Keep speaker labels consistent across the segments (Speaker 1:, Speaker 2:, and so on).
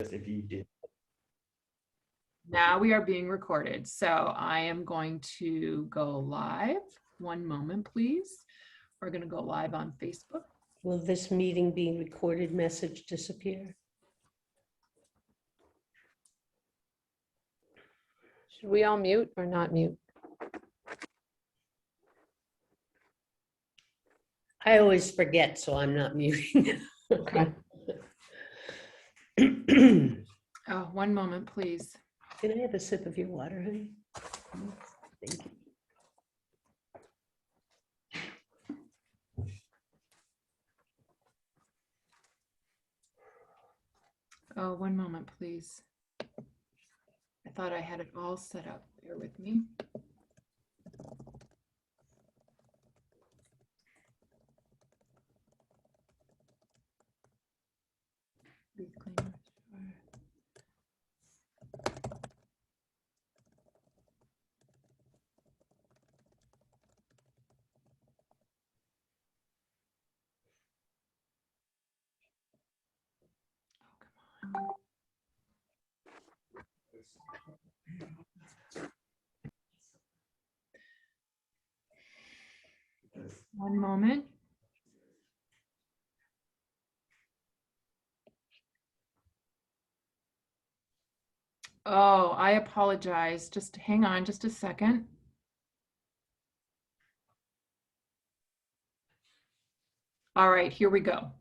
Speaker 1: if you did.
Speaker 2: Now we are being recorded. So I am going to go live. One moment, please. We're going to go live on Facebook.
Speaker 3: Will this meeting being recorded message disappear?
Speaker 4: Should we all mute or not mute?
Speaker 3: I always forget, so I'm not muting.
Speaker 4: Okay.
Speaker 2: Oh, one moment, please.
Speaker 3: Can I have a sip of your water, honey? Thank you.
Speaker 2: Oh, one moment, please. I thought I had it all set up. Bear with me. Breathe cleaner. One moment. Oh, I apologize. Just hang on just a second. All right, here we go.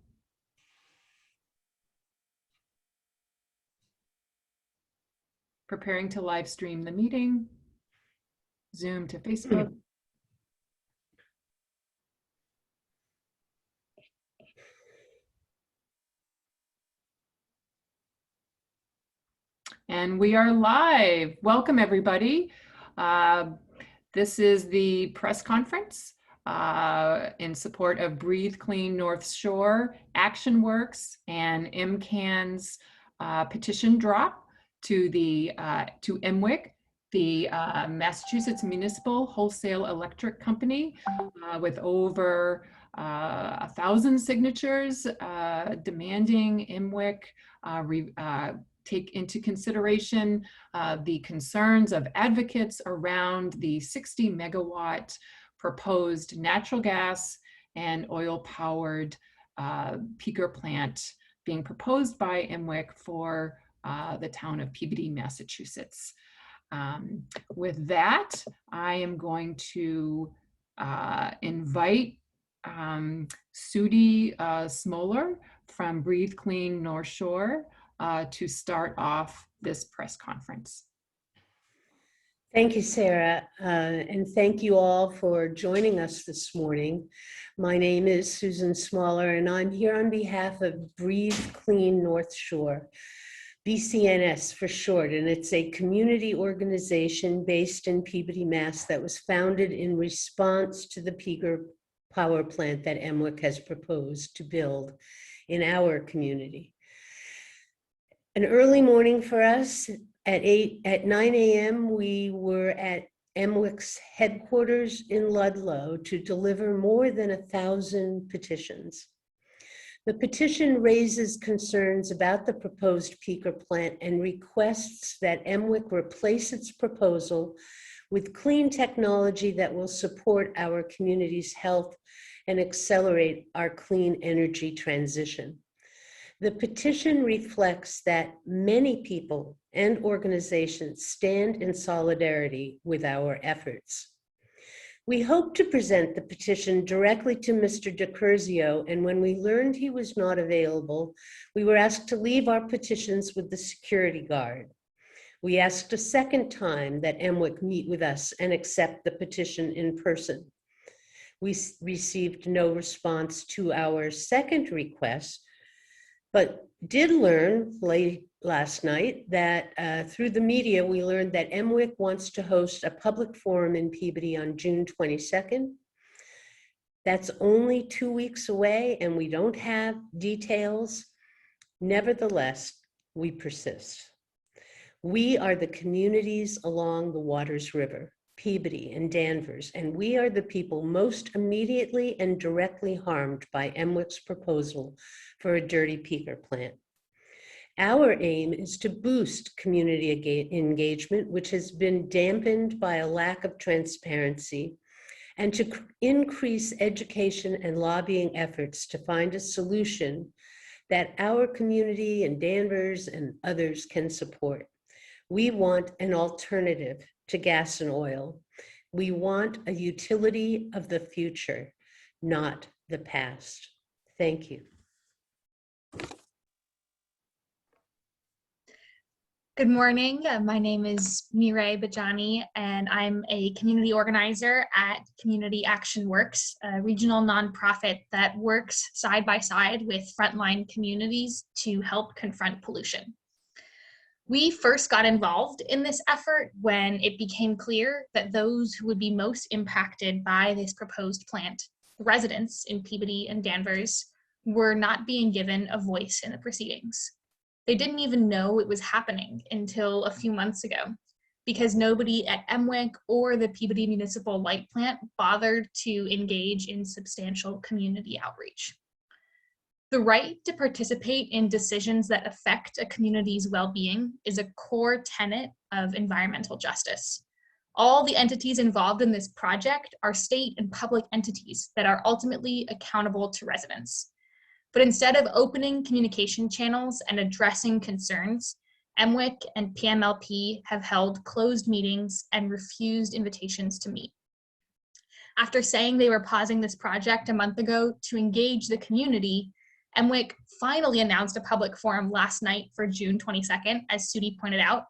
Speaker 2: Preparing to live stream the meeting. Zoom to Facebook. And we are live. Welcome, everybody. This is the press conference in support of Breathe Clean North Shore, Action Works, and MCAN's petition drop to the to MWEC, the Massachusetts Municipal Wholesale Electric Company, with over 1,000 signatures demanding MWEC take into consideration the concerns of advocates around the 60 megawatt proposed natural gas and oil powered peaker plant being proposed by MWEC for the town of Peabody, Massachusetts. With that, I am going to invite Sudie Smoller from Breathe Clean North Shore to start off this press conference.
Speaker 3: Thank you, Sarah, and thank you all for joining us this morning. My name is Susan Smaller, and I'm here on behalf of Breathe Clean North Shore, BCNS for short, and it's a community organization based in Peabody, Mass. That was founded in response to the peaker power plant that MWEC has proposed to build in our community. An early morning for us. At 9 a.m., we were at MWEC's headquarters in Ludlow to deliver more than 1,000 petitions. The petition raises concerns about the proposed peaker plant and requests that MWEC replace its proposal with clean technology that will support our community's health and accelerate our clean energy transition. The petition reflects that many people and organizations stand in solidarity with our efforts. We hope to present the petition directly to Mr. DiCurzio, and when we learned he was not available, we were asked to leave our petitions with the security guard. We asked a second time that MWEC meet with us and accept the petition in person. We received no response to our second request, but did learn late last night that through the media, we learned that MWEC wants to host a public forum in Peabody on June 22nd. That's only 2 weeks away and we don't have details. Nevertheless, we persist. We are the communities along the Waters River, Peabody and Danvers, and we are the people most immediately and directly harmed by MWEC's proposal for a dirty peaker plant. Our aim is to boost community engagement, which has been dampened by a lack of transparency, and to increase education and lobbying efforts to find a solution that our community and Danvers and others can support. We want an alternative to gas and oil. We want a utility of the future, not the past. Thank you.
Speaker 1: Good morning. My name is Mireille Bajani, and I'm a community organizer at Community Action Works, a regional nonprofit that works side by side with frontline communities to help confront pollution. We first got involved in this effort when it became clear that those who would be most impacted by this proposed plant, residents in Peabody and Danvers, were not being given a voice in the proceedings. They didn't even know it was happening until a few months ago, because nobody at MWEC or the Peabody Municipal Light Plant bothered to engage in substantial community outreach. The right to participate in decisions that affect a community's well-being is a core tenet of environmental justice. All the entities involved in this project are state and public entities that are ultimately accountable to residents. But instead of opening communication channels and addressing concerns, MWEC and PMLP have held closed meetings and refused invitations to meet. After saying they were pausing this project a month ago to engage the community, MWEC finally announced a public forum last night for June 22nd, as Sudi pointed out.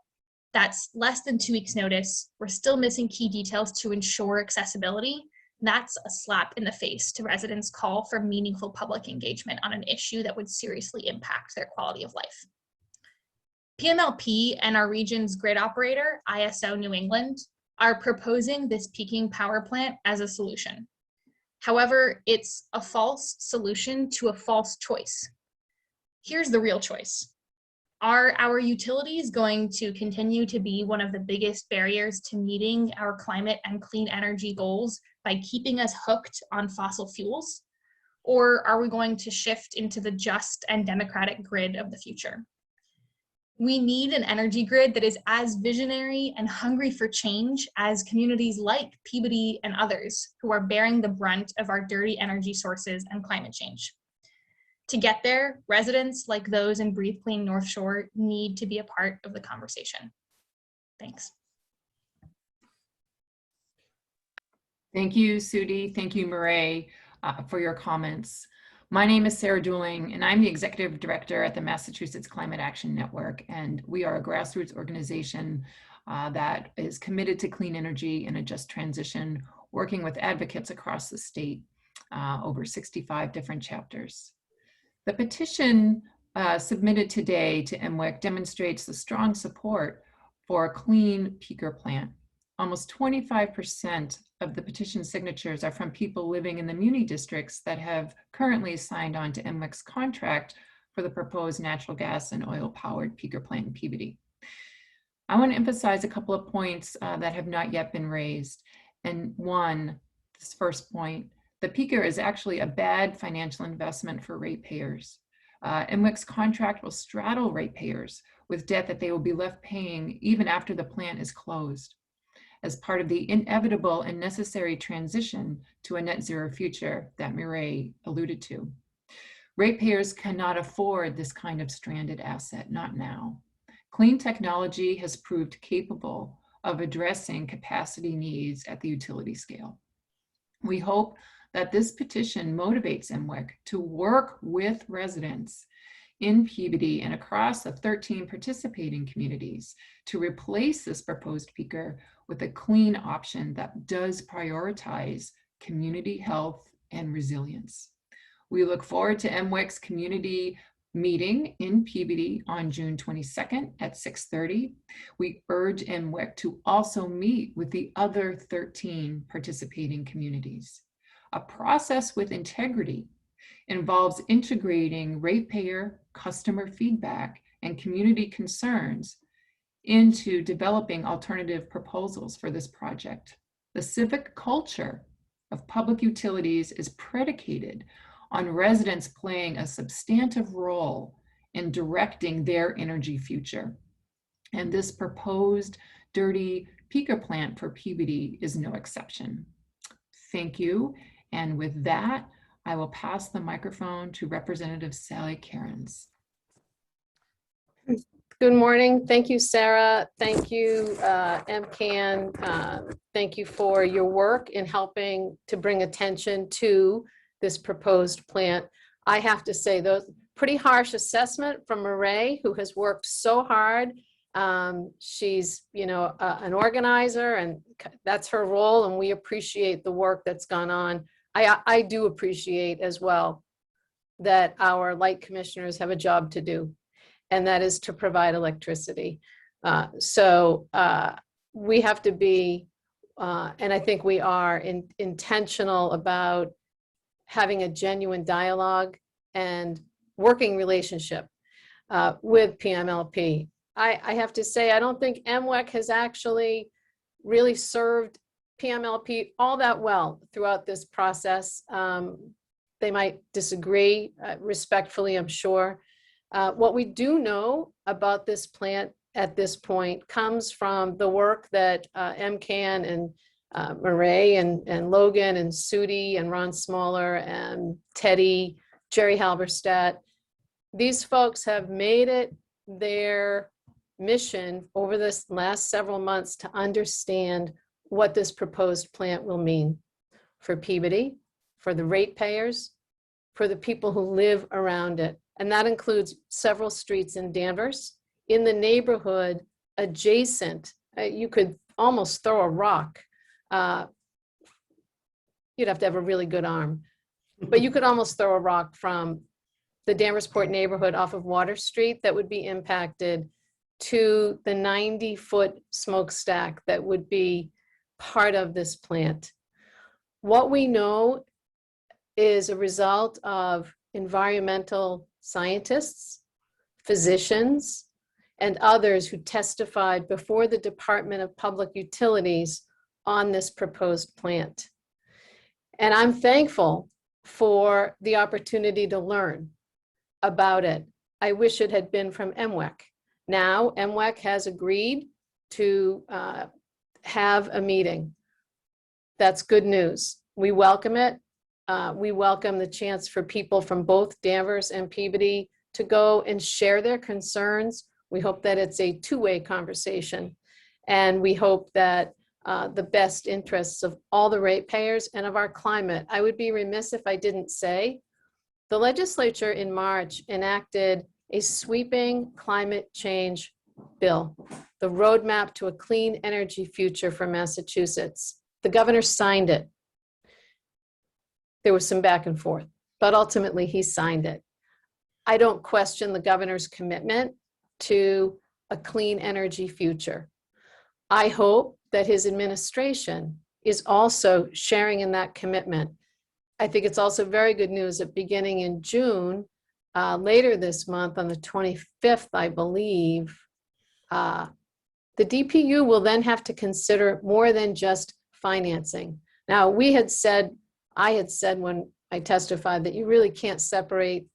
Speaker 1: That's less than 2 weeks' notice. We're still missing key details to ensure accessibility. That's a slap in the face to residents' call for meaningful public engagement on an issue that would seriously impact their quality of life. PMLP and our region's grid operator, ISO New England, are proposing this peaking power plant as a solution. However, it's a false solution to a false choice. Here's the real choice. Are our utilities going to continue to be one of the biggest barriers to meeting our climate and clean energy goals by keeping us hooked on fossil fuels? Or are we going to shift into the just and democratic grid of the future? We need an energy grid that is as visionary and hungry for change as communities like Peabody and others who are bearing the brunt of our dirty energy sources and climate change. To get there, residents like those in Breathe Clean North Shore need to be a part of the conversation. Thanks.
Speaker 2: Thank you, Sudi. Thank you, Mireille, for your comments. My name is Sarah Dooling, and I'm the Executive Director at the Massachusetts Climate Action Network, and we are a grassroots organization that is committed to clean energy and a just transition, working with advocates across the state, over 65 different chapters. The petition submitted today to MWEC demonstrates the strong support for a clean peaker plant. Almost 25% of the petition signatures are from people living in the muni districts that have currently signed on to MWEC's contract for the proposed natural gas and oil powered peaker plant in Peabody. I want to emphasize a couple of points that have not yet been raised. And one, this first point, the peaker is actually a bad financial investment for ratepayers. MWEC's contract will straddle ratepayers with debt that they will be left paying even after the plant is closed, as part of the inevitable and necessary transition to a net zero future that Mireille alluded to. Ratepayers cannot afford this kind of stranded asset, not now. Clean technology has proved capable of addressing capacity needs at the utility scale. We hope that this petition motivates MWEC to work with residents in Peabody and across the 13 participating communities to replace this proposed peaker with a clean option that does prioritize community health and resilience. We look forward to MWEC's community meeting in Peabody on June 22nd at 6:30. We urge MWEC to also meet with the other 13 participating communities. A process with integrity involves integrating ratepayer, customer feedback, and community concerns into developing alternative proposals for this project. The civic culture of public utilities is predicated on residents playing a substantive role in directing their energy future. And this proposed dirty peaker plant for Peabody is no exception. Thank you. And with that, I will pass the microphone to Representative Sally Cairns.
Speaker 4: Good morning. Thank you, Sarah. Thank you, MCAN. Thank you for your work in helping to bring attention to this proposed plant. I have to say, those pretty harsh assessment from Murray, who has worked so hard. She's, an organizer, and that's her role, and we appreciate the work that's gone on. I do appreciate as well that our light commissioners have a job to do, and that is to provide electricity. So we have to be, and I think we are intentional about having a genuine dialogue and working relationship with PMLP. I have to say, I don't think MWEC has actually really served PMLP all that well throughout this process. They might disagree respectfully, I'm sure. What we do know about this plant at this point comes from the work that MCAN and Murray and Logan and Sudi and Ron Smaller and Teddy, Jerry Halberstadt. These folks have made it their mission over this last several months to understand what this proposed plant will mean for Peabody, for the ratepayers, for the people who live around it. And that includes several streets in Danvers, in the neighborhood adjacent. You could almost throw a rock. You'd have to have a really good arm, but you could almost throw a rock from the Danversport neighborhood off of Water Street that would be impacted to the 90-foot smokestack that would be part of this plant. What we know is a result of environmental scientists, physicians, and others who testified before the Department of Public Utilities on this proposed plant. And I'm thankful for the opportunity to learn about it. I wish it had been from MWEC. Now, MWEC has agreed to have a meeting. That's good news. We welcome it. We welcome the chance for people from both Danvers and Peabody to go and share their concerns. We hope that it's a two-way conversation. And we hope that the best interests of all the ratepayers and of our climate. I would be remiss if I didn't say, the legislature in March enacted a sweeping climate change bill, the roadmap to a clean energy future for Massachusetts. The governor signed it. There was some back and forth, but ultimately he signed it. I don't question the governor's commitment to a clean energy future. I hope that his administration is also sharing in that commitment. I think it's also very good news that beginning in June, later this month on the 25th, I believe, the DPU will then have to consider more than just financing. Now, I had said when I testified that you really can't separate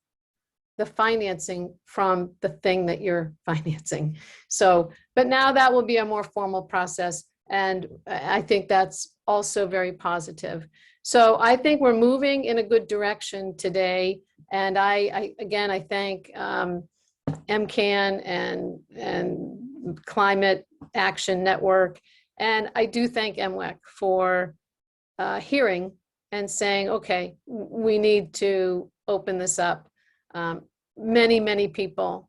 Speaker 4: the financing from the thing that you're financing. So, but now that will be a more formal process. And I think that's also very positive. So I think we're moving in a good direction today. And I thank MCAN and Climate Action Network. And I do thank MWEC for hearing and saying, okay, we need to open this up. Many people,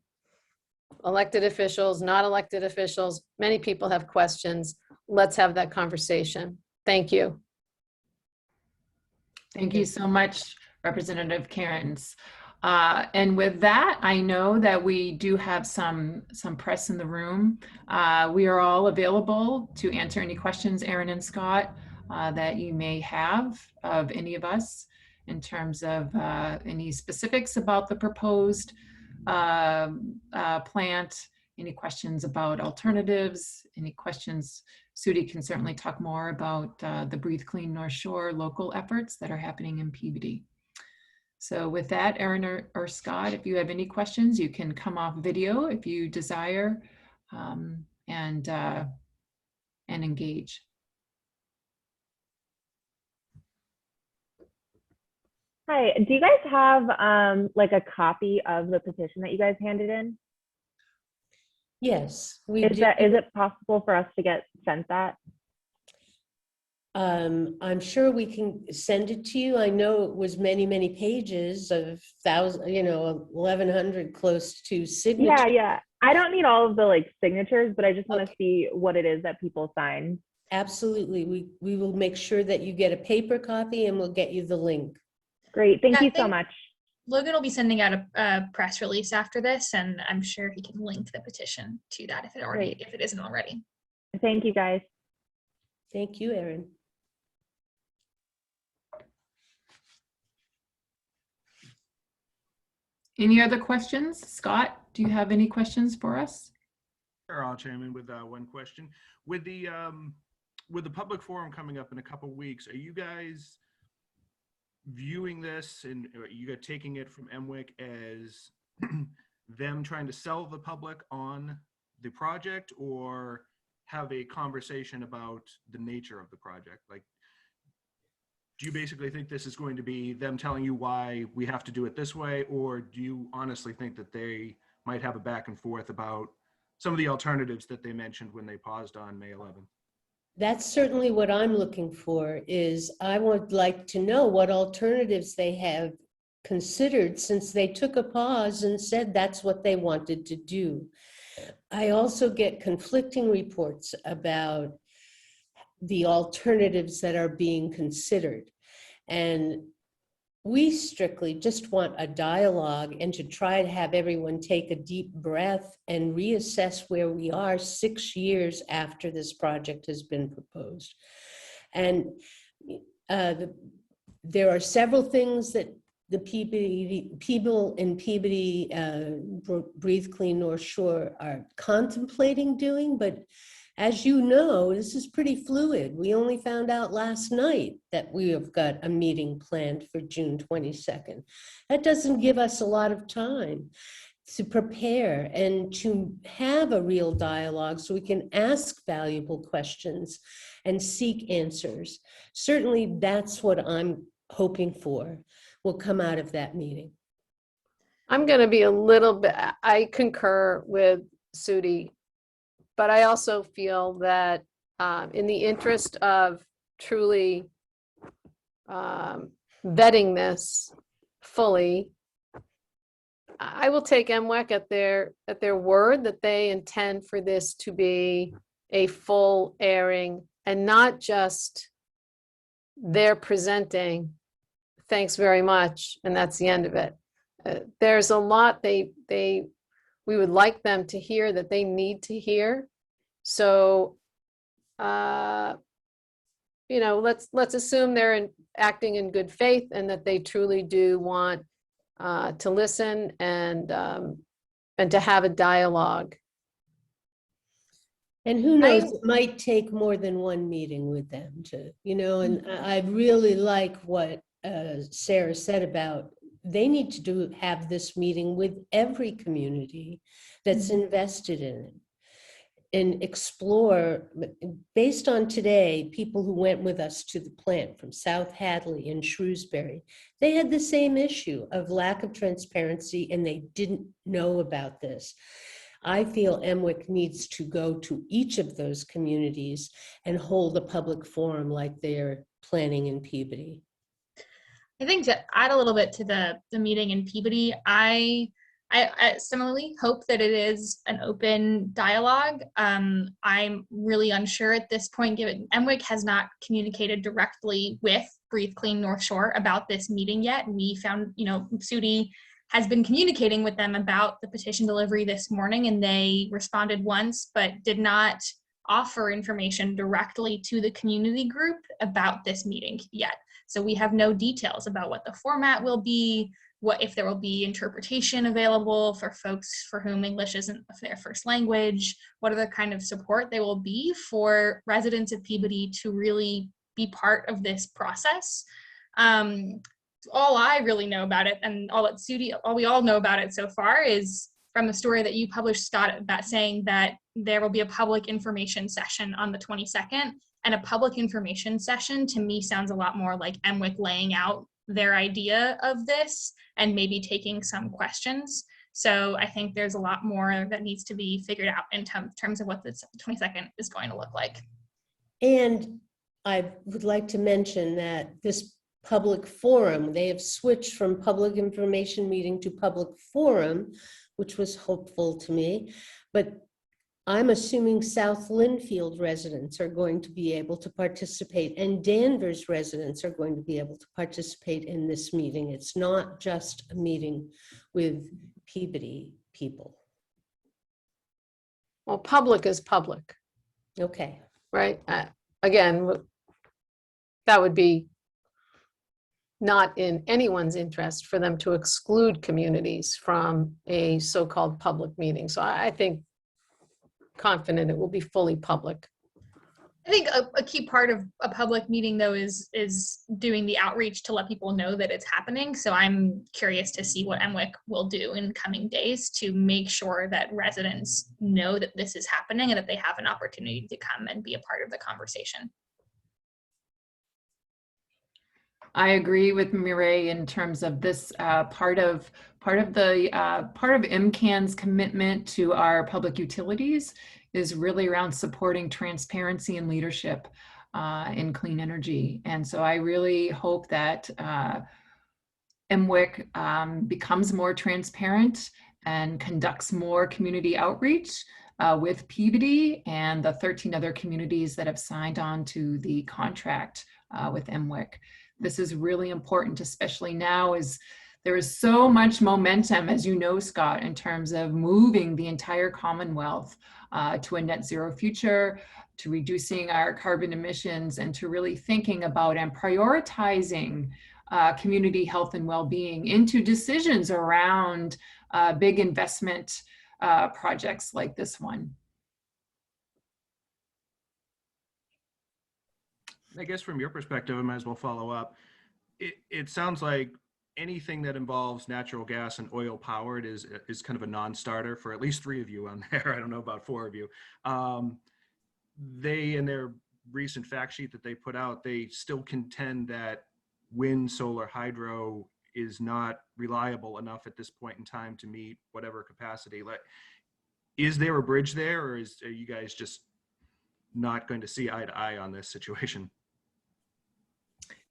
Speaker 4: elected officials, not elected officials, many people have questions. Let's have that conversation. Thank you.
Speaker 2: Thank you so much, Representative Cairns. And with that, I know that we do have some press in the room. We are all available to answer any questions, Aaron and Scott, that you may have of any of us in terms of any specifics about the proposed plant, any questions about alternatives, any questions. Sudi can certainly talk more about the Breathe Clean North Shore local efforts that are happening in Peabody. So with that, Erin or Scott, if you have any questions, you can come off video if you desire, and engage.
Speaker 5: Hi, do you guys have like a copy of the petition that you guys handed in?
Speaker 3: Yes, we
Speaker 5: Is
Speaker 3: do.
Speaker 5: it possible for us to get sent that?
Speaker 3: I'm sure we can send it to you. I know it was many, many pages of 1,100 close to signatures.
Speaker 5: Yeah. I don't need all of the like signatures, but I just want to see what it is that people sign.
Speaker 3: Absolutely. We will make sure that you get a paper copy and we'll get you the link.
Speaker 5: Great, thank
Speaker 1: Yeah,
Speaker 5: you so much.
Speaker 1: Logan will be sending out a press release after this, and I'm sure he can link the petition to that if it isn't already.
Speaker 5: Thank you guys.
Speaker 3: Thank you, Erin.
Speaker 2: Any other questions? Scott, do you have any questions for us?
Speaker 6: Sure, I'll chime in with one question. With the public forum coming up in a couple of weeks, are you guys viewing this and are you guys taking it from MWEC as them trying to sell the public on the project, or have a conversation about the nature of the project? Like, do you basically think this is going to be them telling you why we have to do it this way, or do you honestly think that they might have a back and forth about some of the alternatives that they mentioned when they paused on May 11th?
Speaker 3: That's certainly what I'm looking for. Is I would like to know what alternatives they have considered since they took a pause and said that's what they wanted to do. I also get conflicting reports about the alternatives that are being considered. And we strictly just want a dialogue and to try to have everyone take a deep breath and reassess where we are 6 years after this project has been proposed. And there are several things that the people in Peabody, Breathe Clean North Shore are contemplating doing, but as you know, this is pretty fluid. We only found out last night that we have got a meeting planned for June 22nd. That doesn't give us a lot of time to prepare and to have a real dialogue so we can ask valuable questions and seek answers. Certainly that's what I'm hoping for will come out of that meeting.
Speaker 4: I'm going to be a little bit, I concur with Sudi, but I also feel that in the interest of truly vetting this fully, I will take MWEC at their word that they intend for this to be a full airing and not just they're presenting, thanks very much, and that's the end of it. There's a lot we would like them to hear that they need to hear. So, let's assume they're acting in good faith and that they truly do want to listen and to have a dialogue.
Speaker 3: And who knows, it might take more than one meeting with them to, and I really like what Sarah said about they need to have this meeting with every community that's invested in it and explore, based on today, people who went with us to the plant from South Hadley and Shrewsbury, they had the same issue of lack of transparency and they didn't know about this. I feel MWEC needs to go to each of those communities and hold a public forum like they're planning in Peabody.
Speaker 1: I think to add a little bit to the meeting in Peabody, I similarly hope that it is an open dialogue. I'm really unsure at this point, given MWEC has not communicated directly with Breathe Clean North Shore about this meeting yet. We found, Sudi has been communicating with them about the petition delivery this morning, and they responded once, but did not offer information directly to the community group about this meeting yet. So we have no details about what the format will be, what if there will be interpretation available for folks for whom English isn't their first language, what other kind of support there will be for residents of Peabody to really be part of this process. all I really know about it, and all we all know about it so far, is from the story that you published, Scott, about saying that there will be a public information session on the 22nd. And a public information session to me sounds a lot more like MWEC laying out their idea of this and maybe taking some questions. So I think there's a lot more that needs to be figured out in terms of what the 22nd is going to look like.
Speaker 3: And I would like to mention that this public forum, they have switched from public information meeting to public forum, which was hopeful to me. But I'm assuming South Linfield residents are going to be able to participate, and Danvers residents are going to be able to participate in this meeting. It's not just a meeting with Peabody people.
Speaker 4: Well, public is public,
Speaker 3: Okay.
Speaker 4: right? Again, that would be not in anyone's interest for them to exclude communities from a so-called public meeting. So I think confident it will be fully public.
Speaker 1: I think a key part of a public meeting, though, is doing the outreach to let people know that it's happening. So I'm curious to see what MWEC will do in coming days to make sure that residents know that this is happening and that they have an opportunity to come and be a part of the conversation.
Speaker 2: I agree with Mireille in terms of this part of MCAN's commitment to our public utilities is really around supporting transparency and leadership in clean energy. And so I really hope that MWEC becomes more transparent and conducts more community outreach with Peabody and the 13 other communities that have signed on to the contract with MWEC. This is really important, especially now as there is so much momentum, as you know, Scott, in terms of moving the entire Commonwealth to a net zero future, to reducing our carbon emissions, and to really thinking about and prioritizing community health and well-being into decisions around big investment projects like this one.
Speaker 6: I guess from your perspective, I might as well follow up. It sounds like anything that involves natural gas and oil powered is kind of a non-starter for at least 3 of you on there. I don't know about 4 of you. They, in their recent fact sheet that they put out, they still contend that wind, solar, hydro is not reliable enough at this point in time to meet whatever capacity. Like, is there a bridge there, or are you guys just not going to see eye to eye on this situation?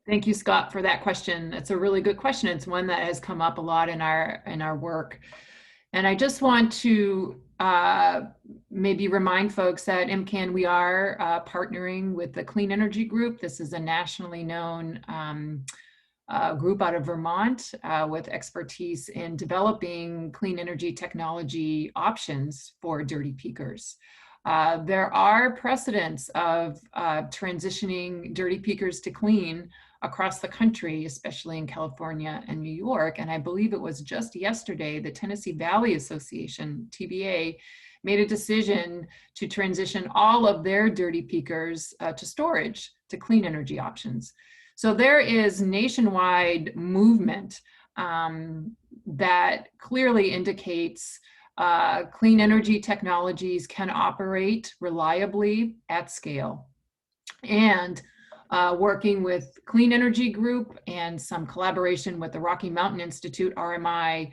Speaker 2: Thank you, Scott, for that question. It's a really good question. It's one that has come up a lot in our work. And I just want to maybe remind folks that MCAN, we are partnering with the Clean Energy Group. This is a nationally known group out of Vermont with expertise in developing clean energy technology options for dirty peakers. There are precedents of transitioning dirty peakers to clean across the country, especially in California and New York. And I believe it was just yesterday, the Tennessee Valley Association, TVA, made a decision to transition all of their dirty peakers to storage, to clean energy options. So there is nationwide movement that clearly indicates clean energy technologies can operate reliably at scale. And working with Clean Energy Group and some collaboration with the Rocky Mountain Institute, RMI,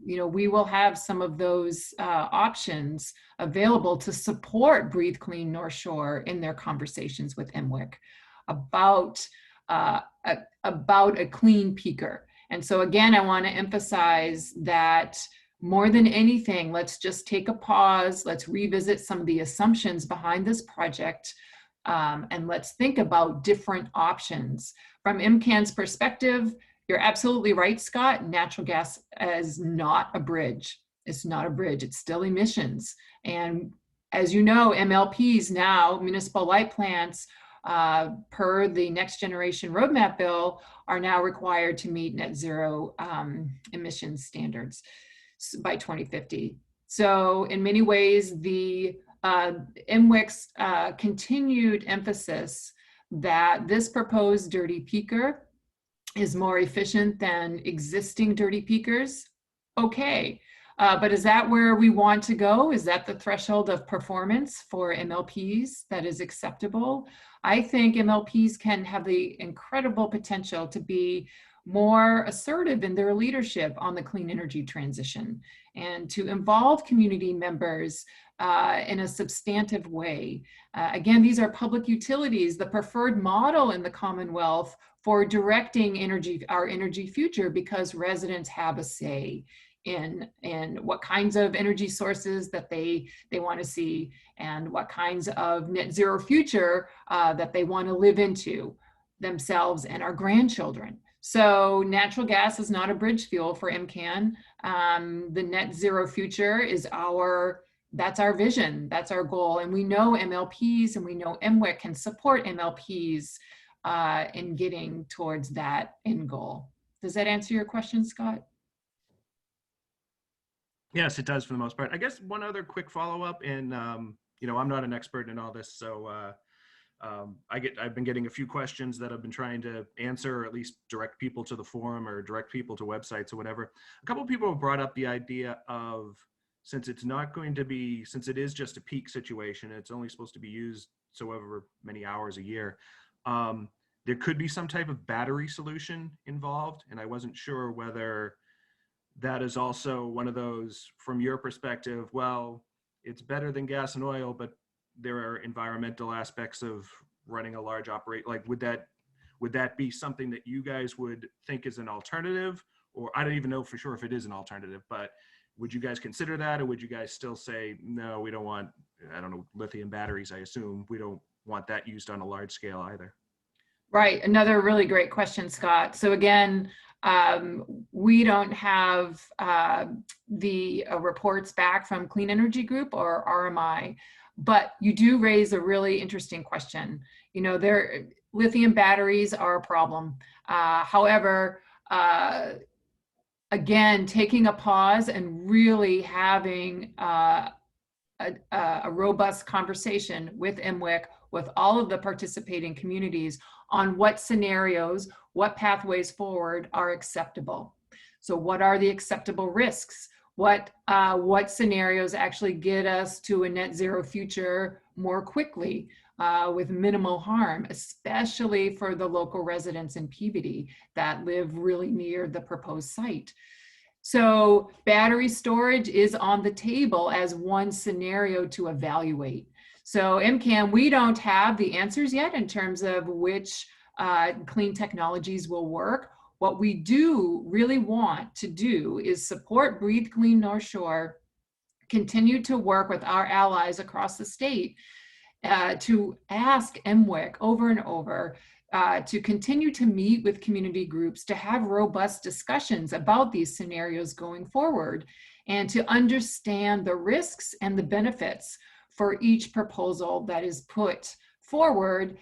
Speaker 2: we will have some of those options available to support Breathe Clean North Shore in their conversations with MWEC about a clean peaker. And so again, I want to emphasize that more than anything, let's just take a pause. Let's revisit some of the assumptions behind this project. And let's think about different options. From MCAN's perspective, you're absolutely right, Scott. Natural gas is not a bridge. It's not a bridge. It's still emissions. And as you know, MLPs now, municipal light plants, per the Next Generation Roadmap Bill, are now required to meet net zero emissions standards by 2050. So in many ways, the MWEC's continued emphasis that this proposed dirty peaker is more efficient than existing dirty peakers, okay. But is that where we want to go? Is that the threshold of performance for MLPs that is acceptable? I think MLPs can have the incredible potential to be more assertive in their leadership on the clean energy transition and to involve community members in a substantive way. Again, these are public utilities, the preferred model in the Commonwealth for directing our energy future, because residents have a say in what kinds of energy sources that they want to see and what kinds of net zero future that they want to live into themselves and our grandchildren. So natural gas is not a bridge fuel for MCAN. The net zero future is that's our vision, that's our goal. And we know MLPs and we know MWEC can support MLPs in getting towards that end goal. Does that answer your question, Scott?
Speaker 6: Yes, it does for the most part. I guess one other quick follow-up, and you know, I'm not an expert in all this, so I've been getting a few questions that I've been trying to answer, or at least direct people to the forum or direct people to websites or whatever. A couple of people have brought up the idea of, since it is just a peak situation, it's only supposed to be used so however many hours a year. There could be some type of battery solution involved, and I wasn't sure whether that is also one of those, from your perspective, well, it's better than gas and oil, but there are environmental aspects of running a large like would that be something that you guys would think is an alternative? Or I don't even know for sure if it is an alternative, but would you guys consider that? Or would you guys still say, no, we don't want, I don't know, lithium batteries, I assume, we don't want that used on a large scale either?
Speaker 2: Right, another really great question, Scott. So again, we don't have the reports back from Clean Energy Group or RMI, but you do raise a really interesting question. You know, lithium batteries are a problem. However, again, taking a pause and really having a robust conversation with MWEC, with all of the participating communities on what scenarios, what pathways forward are acceptable. So what are the acceptable risks? What scenarios actually get us to a net zero future more quickly with minimal harm, especially for the local residents in Peabody that live really near the proposed site. So battery storage is on the table as one scenario to evaluate. So MCAN, we don't have the answers yet in terms of which clean technologies will work. What we do really want to do is support Breathe Clean North Shore, continue to work with our allies across the state to ask MWEC over and over to continue to meet with community groups, to have robust discussions about these scenarios going forward, and to understand the risks and the benefits for each proposal that is put forward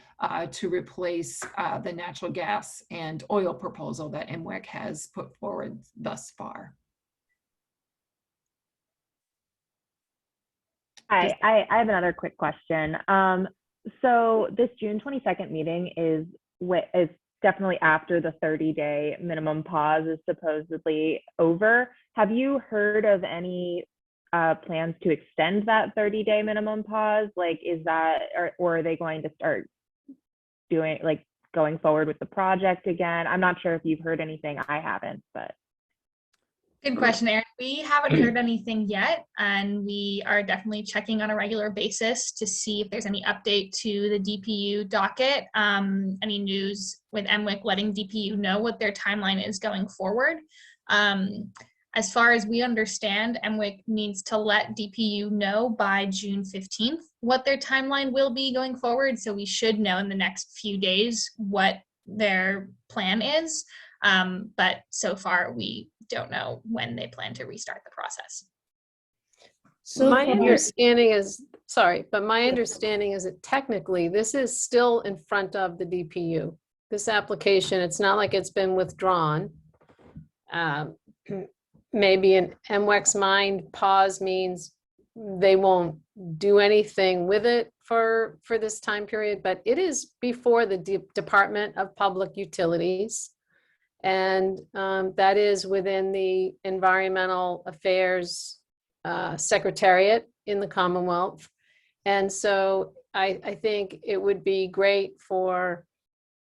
Speaker 2: to replace the natural gas and oil proposal that MWEC has put forward thus far.
Speaker 5: Hi, I have another quick question. So this June 22nd meeting is definitely after the 30-day minimum pause is supposedly over. Have you heard of any plans to extend that 30-day minimum pause? Like, is that, or are they going to start doing, like, going forward with the project again? I'm not sure if you've heard anything. I haven't, but.
Speaker 1: Good question, Erin. We haven't heard anything yet, and we are definitely checking on a regular basis to see if there's any update to the DPU docket, any news with MWEC letting DPU know what their timeline is going forward. As far as we understand, MWEC needs to let DPU know by June 15th what their timeline will be going forward, so we should know in the next few days what their plan is. But so far, we don't know when they plan to restart the process.
Speaker 4: So my understanding is, sorry, but my understanding is that technically this is still in front of the DPU. This application, it's not like it's been withdrawn. Maybe in MWEC's mind, pause means they won't do anything with it for this time period, but it is before the Department of Public Utilities. And that is within the Environmental Affairs Secretariat in the Commonwealth. And so I think it would be great for,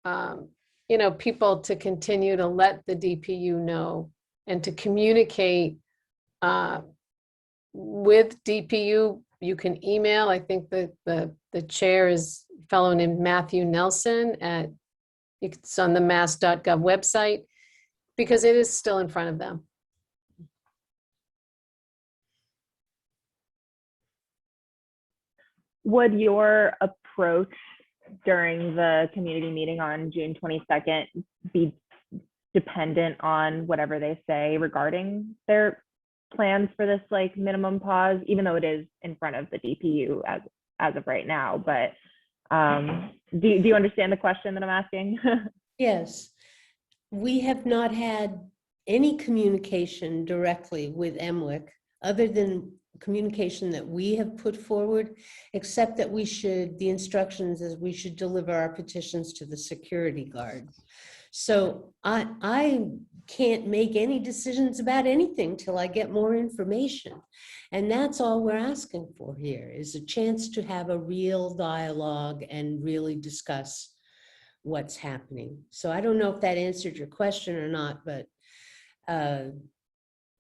Speaker 4: you know, people to continue to let the DPU know and to communicate with DPU. You can email, I think the chair is a fellow named Matthew Nelson at, it's on the mass.gov website, because it is still in front of them.
Speaker 5: Would your approach during the community meeting on June 22nd be dependent on whatever they say regarding their plans for this like minimum pause, even though it is in front of the DPU as of right now? But do you understand the question that I'm asking?
Speaker 3: Yes. We have not had any communication directly with MWEC other than communication that we have put forward, except that the instructions is we should deliver our petitions to the security guard. So I can't make any decisions about anything till I get more information. And that's all we're asking for here, is a chance to have a real dialogue and really discuss what's happening. So I don't know if that answered your question or not, but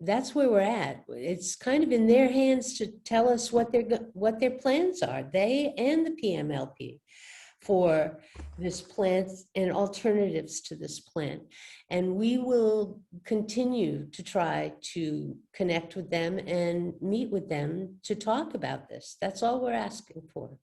Speaker 3: that's where we're at. It's kind of in their hands to tell us what their plans are, they and the PMLP, for this plant and alternatives to this plant. And we will continue to try to connect with them and meet with them to talk about this. That's all we're asking for.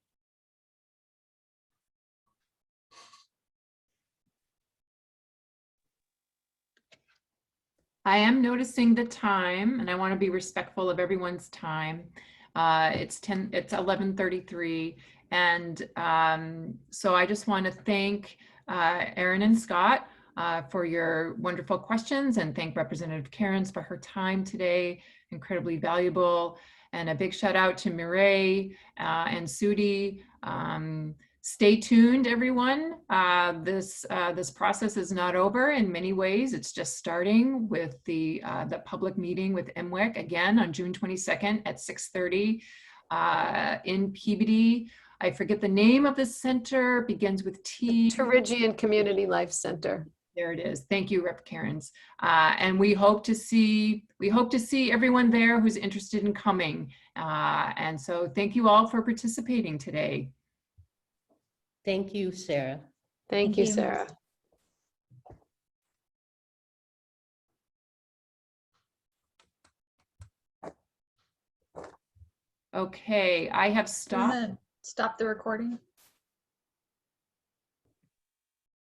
Speaker 2: I am noticing the time, and I want to be respectful of everyone's time. It's 11:33, and so I just want to thank Erin and Scott for your wonderful questions, and thank Representative Cairns for her time today, incredibly valuable. And a big shout out to Mireille and Sudi. Stay tuned, everyone. This process is not over in many ways. It's just starting with the public meeting with MWEC again on June 22nd at 6:30 in Peabody. I forget the name of the center, begins with T.
Speaker 4: Terigian Community Life Center.
Speaker 2: There it is. Thank you, Rep. Cairns. And we hope to see everyone there who's interested in coming. And so thank you all for participating today.
Speaker 3: Thank you, Sarah.
Speaker 4: Thank you, Sarah.
Speaker 2: Okay, I have stopped.
Speaker 1: Stop the recording.